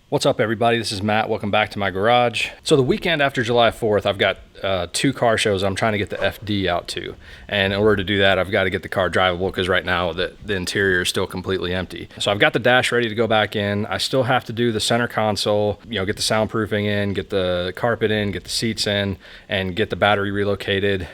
What's up, everybody? This is Matt. Welcome back to my garage. So the weekend after July 4th, I've got two car shows I'm trying to get the FD out to. And in order to do that, I've got to get the car drivable because right now the interior is still completely empty. So I've got the dash ready to go back in. I still have to do the center console, get the soundproofing in, get the carpet in, get the seats in, and get the battery relocated.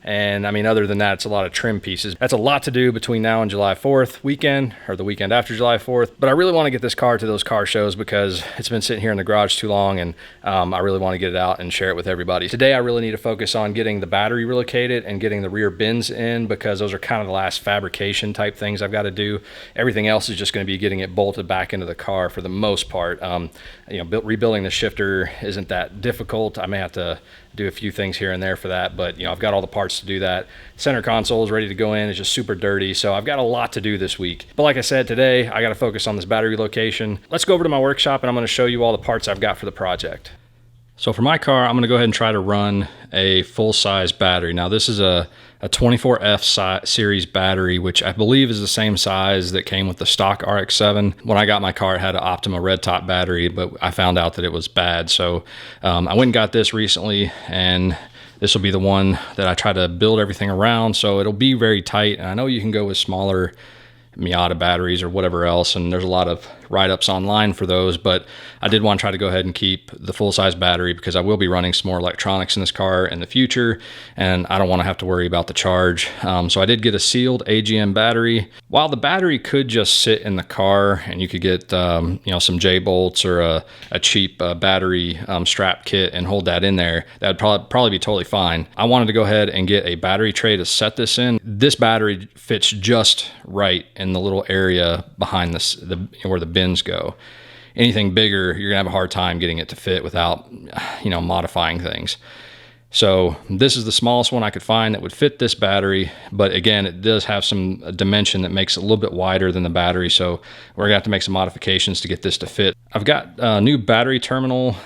And I mean, other than that, it's a lot of trim pieces. That's a lot to do between now and July 4th weekend, or the weekend after July 4th. But I really want to get this car to those car shows because it's been sitting here in the garage too long, and I really want to get it out and share it with everybody. Today, I really need to focus on getting the battery relocated and getting the rear bins in, because those are kind of the last fabrication type things I've got to do. Everything else is just going to be getting it bolted back into the car for the most part. Rebuilding the shifter isn't that difficult. I may have to do a few things here and there for that, but I've got all the parts to do that. Center console is ready to go in. It's just super dirty, so I've got a lot to do this week. But like I said, today I got to focus on this battery relocation. Let's go over to my workshop and I'm going to show you all the parts I've got for the project. So for my car, I'm going to go ahead and try to run a full-size battery. Now this is a 24F series battery, which I believe is the same size that came with the stock RX7. When I got my car, it had an Optima red top battery, but I found out that it was bad. So I went and got this recently, and this will be the one that I try to build everything around. So it'll be very tight. And I know you can go with smaller Miata batteries or whatever else, and there's a lot of write-ups online for those, but I did want to try to go ahead and keep the full-size battery because I will be running some more electronics in this car in the future, and I don't want to have to worry about the charge. So I did get a sealed AGM battery. While the battery could just sit in the car and you could get some J-bolts or a cheap battery strap kit and hold that in there, that'd probably be totally fine. I wanted to go ahead and get a battery tray to set this in. This battery fits just right in the little area behind where the bins go. Anything bigger, you're gonna have a hard time getting it to fit without modifying things. So this is the smallest one I could find that would fit this battery, but again, it does have some dimension that makes it a little bit wider than the battery, so we're gonna have to make some modifications to get this to fit. I've got a new battery terminal.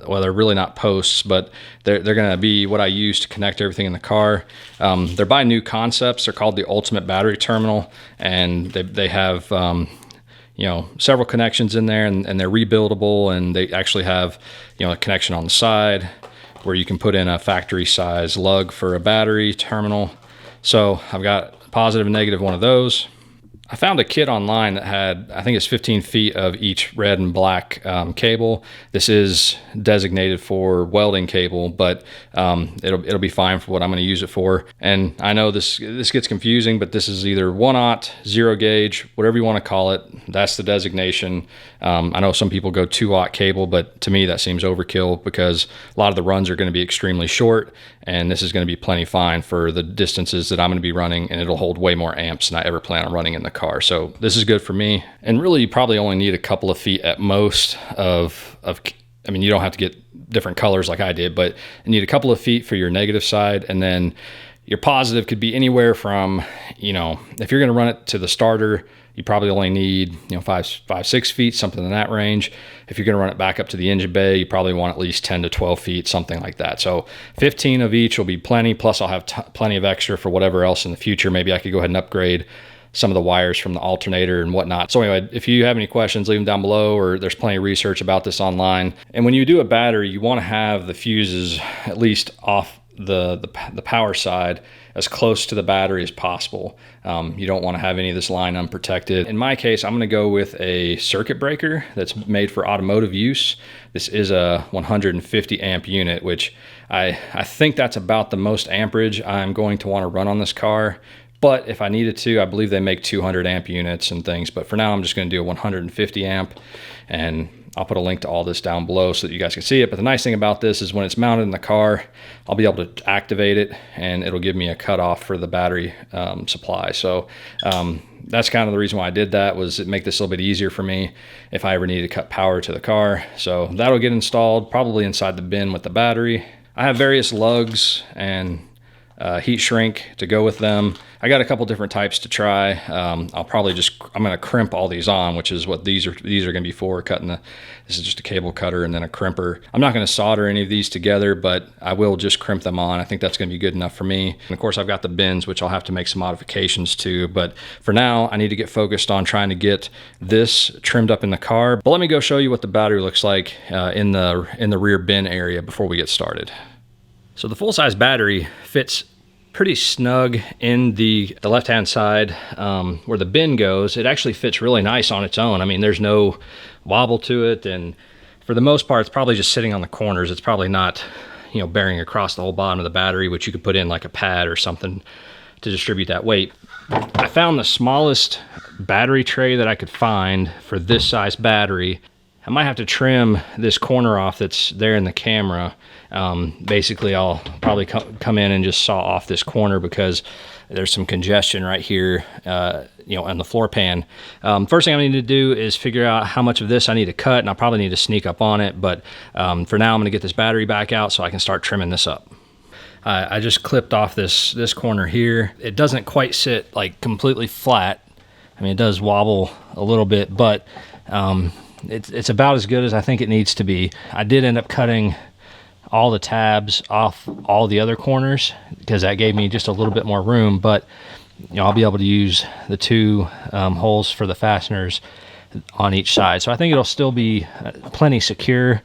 Well, they're really not posts, but they're going to be what I use to connect everything in the car. They're by New Concepts. They're called the Ultimate Battery Terminal, and they have several connections in there, and they're rebuildable, and they actually have a connection on the side where you can put in a factory size lug for a battery terminal. So I've got positive and negative one of those. I found a kit online that had, I think it's 15 feet of each red and black cable. This is designated for welding cable, but it'll be fine for what I'm going to use it for. And I know this gets confusing, but this is either 1/0, 0 gauge, whatever you want to call it. That's the designation. I know some people go 2/0 cable, but to me that seems overkill because a lot of the runs are going to be extremely short, and this is going to be plenty fine for the distances that I'm going to be running, and it'll hold way more amps than I ever plan on running in the car. So this is good for me. And really, you probably only need a couple of feet at most you don't have to get different colors like I did, but you need a couple of feet for your negative side, and then your positive could be anywhere from, if you're going to run it to the starter, you probably only need 5-6 feet, something in that range. If you're going to run it back up to the engine bay, you probably want at least 10 to 12 feet, something like that. So 15 of each will be plenty, plus I'll have plenty of extra for whatever else in the future. Maybe I could go ahead and upgrade some of the wires from the alternator and whatnot. So anyway, if you have any questions, leave them down below, or there's plenty of research about this online. And when you do a battery, you want to have the fuses at least off the power side as close to the battery as possible. You don't want to have any of this line unprotected. In my case, I'm going to go with a circuit breaker that's made for automotive use. This is a 150 amp unit, which I think that's about the most amperage I'm going to want to run on this car. But if I needed to, I believe they make 200 amp units and things. But for now, I'm just going to do a 150 amp. And I'll put a link to all this down below so that you guys can see it. But the nice thing about this is when it's mounted in the car, I'll be able to activate it, and it'll give me a cutoff for the battery supply. So that's kind of the reason why I did that, was it make this a little bit easier for me if I ever needed to cut power to the car. So that'll get installed probably inside the bin with the battery. I have various lugs and heat shrink to go with them. I got a couple different types to try. I'm gonna crimp all these on, which is what these are gonna be for, this is just a cable cutter and then a crimper. I'm not gonna solder any of these together, but I will just crimp them on. I think that's gonna be good enough for me. And of course I've got the bins, which I'll have to make some modifications to, but for now I need to get focused on trying to get this trimmed up in the car. But let me go show you what the battery looks like in the rear bin area before we get started. So the full-size battery fits pretty snug in the left-hand side where the bin goes. It actually fits really nice on its own. I mean, there's no wobble to it, and for the most part, it's probably just sitting on the corners. It's probably not, you know, bearing across the whole bottom of the battery, which you could put in like a pad or something to distribute that weight. I found the smallest battery tray that I could find for this size battery. I might have to trim this corner off that's there in the camera. Basically, I'll probably come in and just saw off this corner because there's some congestion right here, you know, on the floor pan. First thing I need to do is figure out how much of this I need to cut, and I'll probably need to sneak up on it. But for now, I'm going to get this battery back out so I can start trimming this up. I just clipped off this corner here. It doesn't quite sit like completely flat. I mean, it does wobble a little bit, but it's about as good as I think it needs to be. I did end up cutting all the tabs off all the other corners because that gave me just a little bit more room, but you know, I'll be able to use the two holes for the fasteners on each side. So I think it'll still be plenty secure.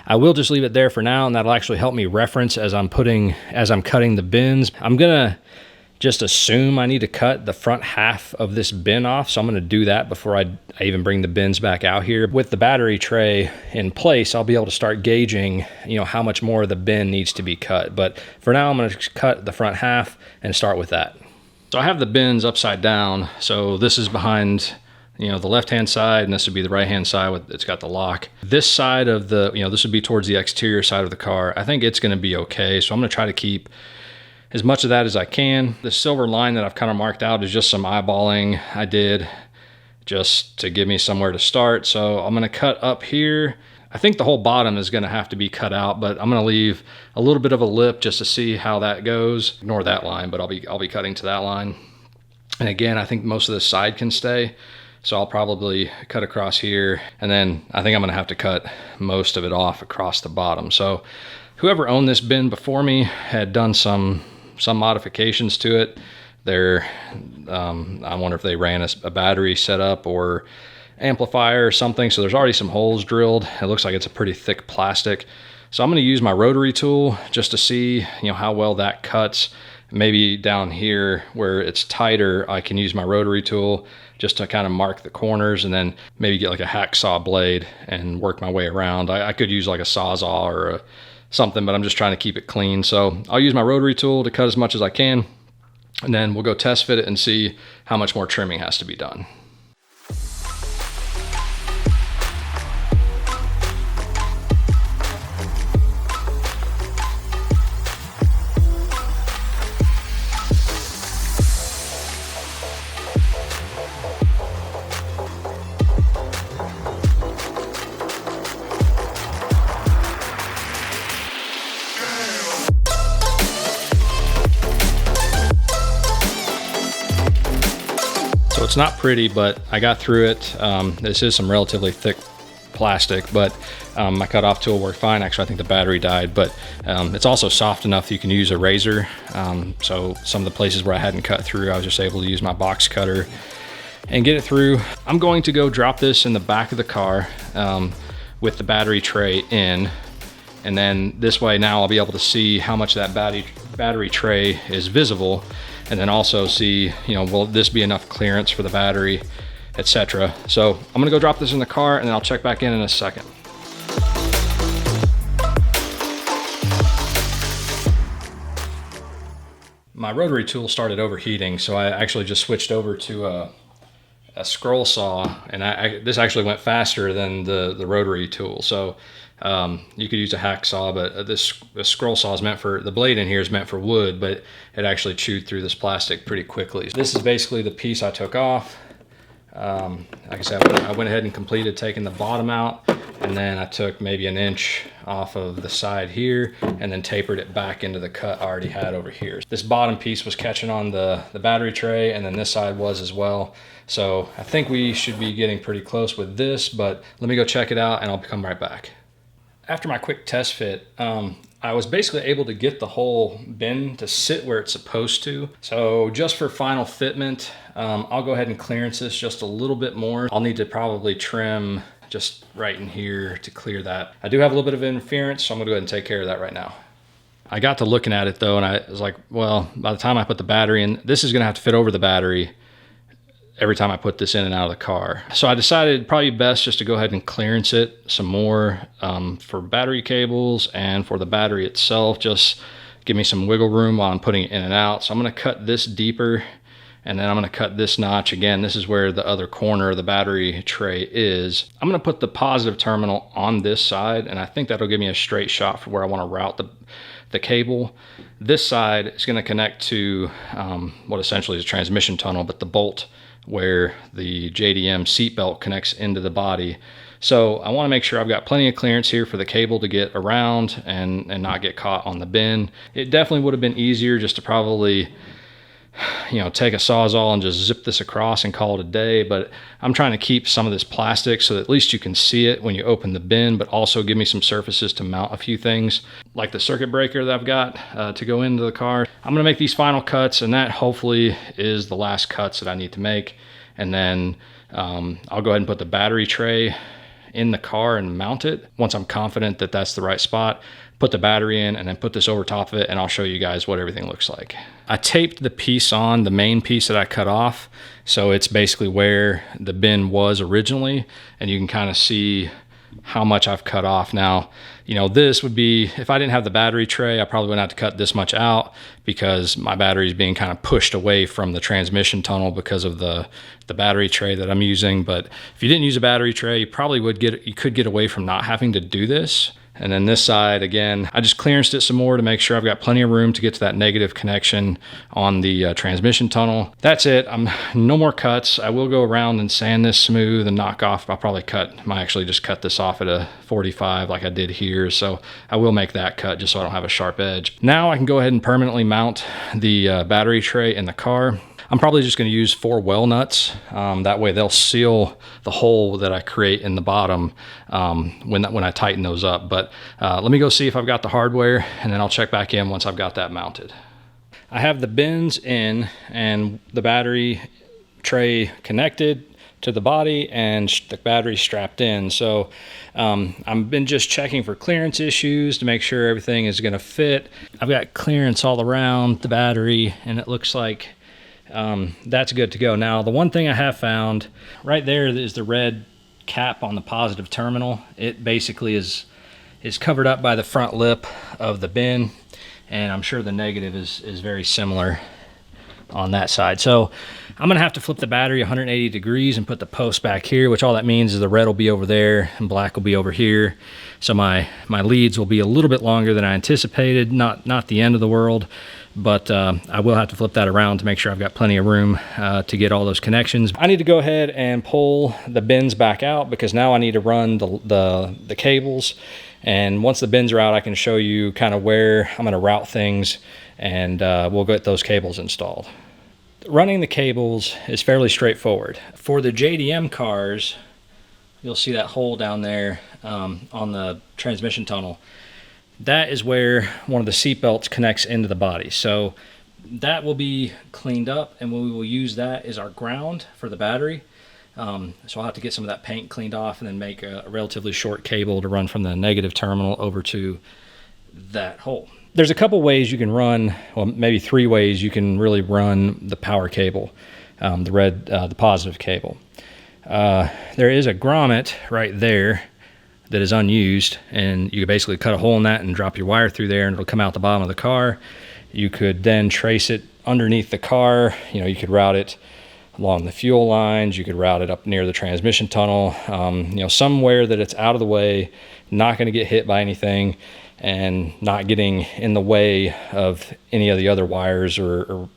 I will just leave it there for now, and that'll actually help me reference as I'm cutting the bins. I'm gonna just assume I need to cut the front half of this bin off, so I'm gonna do that before I even bring the bins back out here. With the battery tray in place, I'll be able to start gauging, you know, how much more of the bin needs to be cut. But for now, I'm gonna cut the front half and start with that. So I have the bins upside down, so this is behind, you know, the left-hand side, and this would be the right-hand side. It's got the lock. This side of the, you know, this would be towards the exterior side of the car. I think it's gonna be okay, so I'm gonna try to keep as much of that as I can. The silver line that I've kind of marked out is just some eyeballing I did just to give me somewhere to start. So I'm gonna cut up here. I think the whole bottom is gonna have to be cut out, but I'm gonna leave a little bit of a lip just to see how that goes. Ignore that line, but I'll be cutting to that line. And again, I think most of this side can stay. So I'll probably cut across here, and then I think I'm gonna have to cut most of it off across the bottom. So whoever owned this bin before me had done some modifications to it. I wonder if they ran a battery setup or amplifier or something. So there's already some holes drilled. It looks like it's a pretty thick plastic. So I'm going to use my rotary tool just to see, you know, how well that cuts. Maybe down here where it's tighter, I can use my rotary tool just to kind of mark the corners, and then maybe get like a hacksaw blade and work my way around. I could use like a Sawzall or something, but I'm just trying to keep it clean. So I'll use my rotary tool to cut as much as I can, and then we'll go test fit it and see how much more trimming has to be done. So it's not pretty, but I got through it. This is some relatively thick plastic, but my cutoff tool worked fine. Actually, I think the battery died, but it's also soft enough that you can use a razor. So some of the places where I hadn't cut through, I was just able to use my box cutter and get it through. I'm going to go drop this in the back of the car with the battery tray in, and then this way now I'll be able to see how much that battery tray is visible, and then also see, you know, will this be enough clearance for the battery, etc. So I'm gonna go drop this in the car, and then I'll check back in a second. My rotary tool started overheating, so I actually just switched over to a scroll saw, and this actually went faster than the rotary tool. So you could use a hacksaw, but this scroll saw is meant for, the blade in here is meant for wood, but it actually chewed through this plastic pretty quickly. This is basically the piece I took off. Like I said, I went ahead and completed taking the bottom out, and then I took maybe an inch off of the side here and then tapered it back into the cut I already had over here. This bottom piece was catching on the battery tray, and then this side was as well. So I think we should be getting pretty close with this, but let me go check it out and I'll come right back. After my quick test fit, I was basically able to get the whole bin to sit where it's supposed to. So just for final fitment, I'll go ahead and clearance this just a little bit more. I'll need to probably trim just right in here to clear that. I do have a little bit of interference, so I'm gonna go ahead and take care of that right now. I got to looking at it though, and I was like, well, by the time I put the battery in, this is gonna have to fit over the battery every time I put this in and out of the car. So I decided probably best just to go ahead and clearance it some more for battery cables and for the battery itself. Just give me some wiggle room while I'm putting it in and out. So I'm gonna cut this deeper, and then I'm gonna cut this notch. Again, this is where the other corner of the battery tray is. I'm gonna put the positive terminal on this side, and I think that'll give me a straight shot for where I wanna route the cable. This side is gonna connect to what essentially is a transmission tunnel, but the bolt where the JDM seatbelt connects into the body. So I wanna make sure I've got plenty of clearance here for the cable to get around and not get caught on the bin. It definitely would have been easier just to probably, you know, take a Sawzall and just zip this across and call it a day, but I'm trying to keep some of this plastic so that at least you can see it when you open the bin, but also give me some surfaces to mount a few things, like the circuit breaker that I've got to go into the car. I'm gonna make these final cuts, and that hopefully is the last cuts that I need to make. And then I'll go ahead and put the battery tray in the car and mount it. Once I'm confident that that's the right spot, put the battery in and then put this over top of it, and I'll show you guys what everything looks like. I taped the piece on, the main piece that I cut off, so it's basically where the bin was originally, and you can kind of see how much I've cut off. Now, you know, this would be, if I didn't have the battery tray, I probably wouldn't have to cut this much out because my battery is being kind of pushed away from the transmission tunnel because of the battery tray that I'm using. But if you didn't use a battery tray, you probably could get away from not having to do this. And then this side, again, I just clearanced it some more to make sure I've got plenty of room to get to that negative connection on the transmission tunnel. That's it. No more cuts. I will go around and sand this smooth and knock off. I'll probably might actually just cut this off at a 45 like I did here. So I will make that cut just so I don't have a sharp edge. Now I can go ahead and permanently mount the battery tray in the car. I'm probably just going to use 4 well nuts. That way they'll seal the hole that I create in the bottom when I tighten those up. But let me go see if I've got the hardware, and then I'll check back in once I've got that mounted. I have the bins in and the battery tray connected to the body and the battery strapped in. So I've been just checking for clearance issues to make sure everything is going to fit. I've got clearance all around the battery, and it looks like that's good to go. Now, the one thing I have found right there is the red cap on the positive terminal. It basically is covered up by the front lip of the bin, and I'm sure the negative is very similar on that side. So I'm gonna have to flip the battery 180 degrees and put the post back here, which all that means is the red will be over there and black will be over here. So my leads will be a little bit longer than I anticipated. Not the end of the world, but I will have to flip that around to make sure I've got plenty of room to get all those connections. I need to go ahead and pull the bins back out because now I need to run the cables. And once the bins are out, I can show you kind of where I'm gonna route things, and we'll get those cables installed. Running the cables is fairly straightforward. For the JDM cars, you'll see that hole down there on the transmission tunnel. That is where one of the seat belts connects into the body. So that will be cleaned up, and we will use that as our ground for the battery. So I'll have to get some of that paint cleaned off and then make a relatively short cable to run from the negative terminal over to that hole. There's a couple ways you can run, well, maybe 3 ways you can really run the power cable, the positive cable. There is a grommet right there that is unused, and you could basically cut a hole in that and drop your wire through there, and it'll come out the bottom of the car. You could then trace it underneath the car. You know, you could route it along the fuel lines. You could route it up near the transmission tunnel, you know, somewhere that it's out of the way, not going to get hit by anything, and not getting in the way of any of the other wires or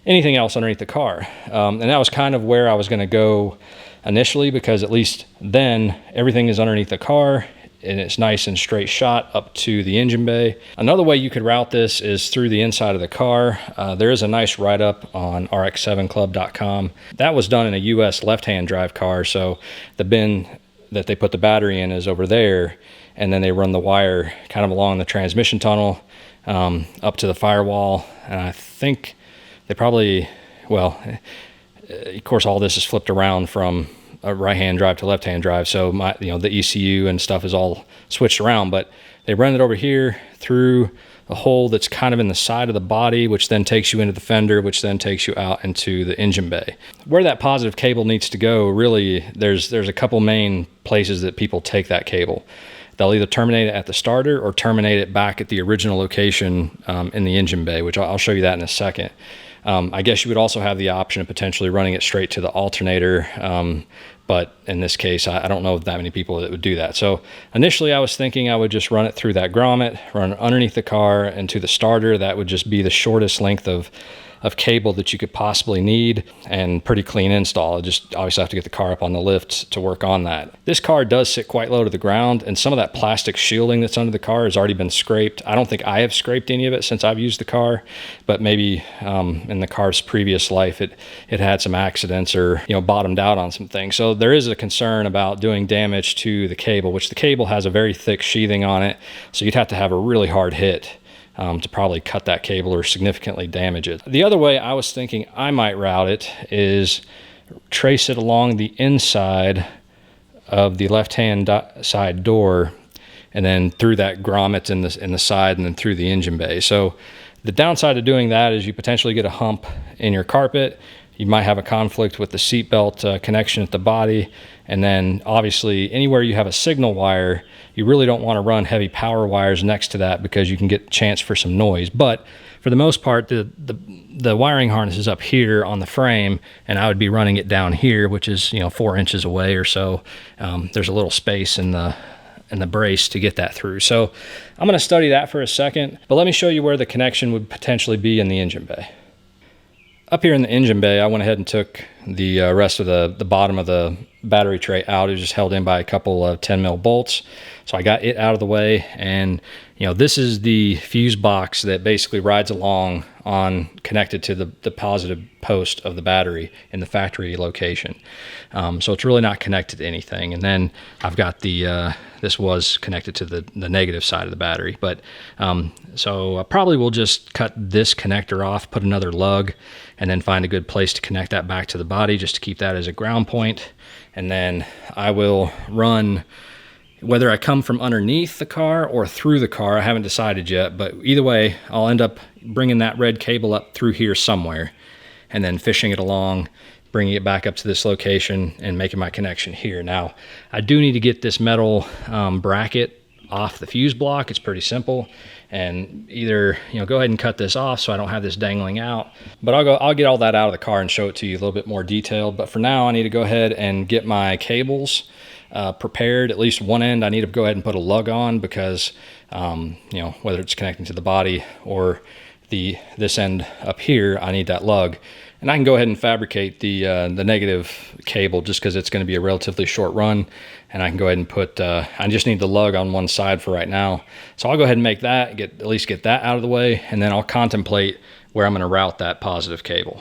anything else underneath the car. And that was kind of where I was going to go initially, because at least then everything is underneath the car and it's nice and straight shot up to the engine bay. Another way you could route this is through the inside of the car. There is a nice write-up on RX7club.com. That was done in a US left-hand drive car, so the bin that they put the battery in is over there, and then they run the wire kind of along the transmission tunnel up to the firewall. And I think they probably, well, of course all this is flipped around from a right-hand drive to left-hand drive, so the ECU and stuff is all switched around, but they run it over here through a hole that's kind of in the side of the body, which then takes you into the fender, which then takes you out into the engine bay. Where that positive cable needs to go, really, there's a couple main places that people take that cable. They'll either terminate it at the starter or terminate it back at the original location in the engine bay, which I'll show you that in a second. I guess you would also have the option of potentially running it straight to the alternator, but in this case, I don't know that many people that would do that. So initially I was thinking I would just run it through that grommet, run it underneath the car and to the starter. That would just be the shortest length of cable that you could possibly need, and pretty clean install. I just obviously have to get the car up on the lift to work on that. This car does sit quite low to the ground, and some of that plastic shielding that's under the car has already been scraped. I don't think I have scraped any of it since I've used the car, but maybe in the car's previous life it had some accidents or bottomed out on some things. So there is a concern about doing damage to the cable, which the cable has a very thick sheathing on it, so you'd have to have a really hard hit to probably cut that cable or significantly damage it. The other way I was thinking I might route it is trace it along the inside of the left-hand side door, and then through that grommet in the side, and then through the engine bay. So the downside of doing that is you potentially get a hump in your carpet. You might have a conflict with the seatbelt connection at the body, and then obviously anywhere you have a signal wire, you really don't want to run heavy power wires next to that, because you can get a chance for some noise. But for the most part, the wiring harness is up here on the frame, and I would be running it down here, which is 4 inches away or so. There's a little space in the brace to get that through. So I'm going to study that for a second, but let me show you where the connection would potentially be in the engine bay. Up here in the engine bay, I went ahead and took the rest of the bottom of the battery tray out. It was just held in by a couple of 10 mil bolts. So I got it out of the way, and this is the fuse box that basically rides along on connected to the positive post of the battery in the factory location. So it's really not connected to anything. And then I've got this was connected to the negative side of the battery. But so I probably will just cut this connector off, put another lug, and then find a good place to connect that back to the body just to keep that as a ground point. And then I will run, whether I come from underneath the car or through the car, I haven't decided yet, but either way, I'll end up bringing that red cable up through here somewhere, and then fishing it along, bringing it back up to this location, and making my connection here. Now, I do need to get this metal bracket off the fuse block. It's pretty simple, and either go ahead and cut this off so I don't have this dangling out, but I'll get all that out of the car and show it to you a little bit more detailed. But for now, I need to go ahead and get my cables prepared. At least one end I need to go ahead and put a lug on, because whether it's connecting to the body or this end up here, I need that lug. And I can go ahead and fabricate the negative cable, just because it's going to be a relatively short run, and I can go ahead and put I just need the lug on one side for right now. So I'll go ahead and make that, at least get that out of the way, and then I'll contemplate where I'm going to route that positive cable.